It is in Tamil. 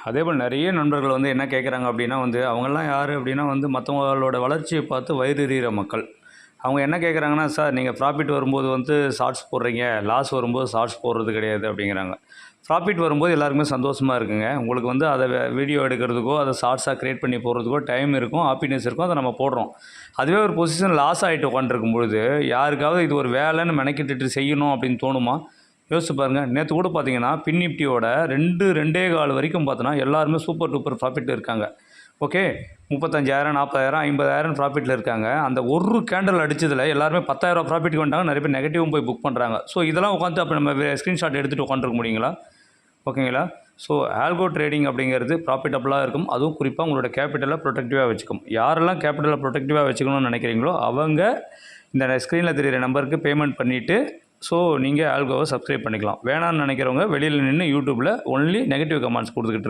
அதேபோல் நிறைய நண்பர்கள் வந்து என்ன கேட்குறாங்க அப்படின்னா வந்து அவங்கெல்லாம் யார் அப்படின்னா வந்து மற்றவங்களோட வளர்ச்சியை பார்த்து வயிறெறிகிற மக்கள். அவங்க என்ன கேட்குறாங்கன்னா, "சார் நீங்கள் ப்ராஃபிட் வரும்போது வந்து ஷார்ட்ஸ் போடுறீங்க, லாஸ் வரும்போது ஷார்ட்ஸ் போடுறது கிடையாது" அப்படிங்கிறாங்க. ப்ராஃபிட் வரும்போது எல்லாருக்குமே சந்தோஷமாக இருக்குங்க. உங்களுக்கு வந்து அதை வீடியோ எடுக்கிறதுக்கோ, அதை ஷார்ட்ஸாக க்ரியேட் பண்ணி போடுறதுக்கோ டைம் இருக்கும், ஹாப்பினஸ் இருக்கும். அதை நம்ம போடுறோம். அதுவே ஒரு பொசிஷன் லாஸ் ஆகிட்டு உட்காந்துருக்கும் பொழுது, யாருக்காவது இது ஒரு வேலைன்னு மெனக்கிட்டுட்டு செய்யணும் அப்படின்னு தோணுமா? யோசிச்சு பாருங்கள். நேற்று கூட பார்த்தீங்கன்னா, பின் நிஃப்டியோட 2 1/4 வரைக்கும் பார்த்தோன்னா எல்லாருமே சூப்பர் டூப்பர் ப்ராஃபிட்டில் இருக்காங்க. ஓகே, 35,000 40,000 50,000 ப்ராஃபிட்டில் இருக்காங்க. அந்த ஒரு கேண்டில் அடிச்சதில் எல்லாருமே 10,000 ப்ராஃபிட்டுக்கு வந்துட்டாங்க. நிறைய பேர் நெகட்டிவும் போய் புக் பண்ணுறாங்க. ஸோ இதெல்லாம் உட்காந்து அப்போ நம்ம ஸ்க்ரீன்ஷாட் எடுத்துகிட்டு உட்காந்துருக்க முடியுங்களா? ஓகேங்களா? ஸோ ஆல்கோ ட்ரேடிங் அப்படிங்கிறது ப்ராஃபிட்டபுளாக இருக்கும். அதுவும் குறிப்பாக உங்களோட கேபிட்டலை ப்ரொடெக்டிவாக வச்சுக்கும். யாரெல்லாம் கேபிட்டலை ப்ரொடெக்டிவாக வச்சுக்கணும்னு நினைக்கிறீங்களோ அவங்க இந்த ஸ்க்ரீனில் தெரியிற நம்பருக்கு பேமெண்ட் பண்ணிவிட்டு ஸோ நீங்கள் ஆல்கோவை சப்ஸ்கிரைப் பண்ணிக்கலாம். வேணான்னு நினைக்கிறவங்க வெளியில் நின்று யூடியூப்பில் ஒன்லி நெகட்டிவ் கமெண்ட்ஸ் கொடுத்துக்கிட்டு இருங்க.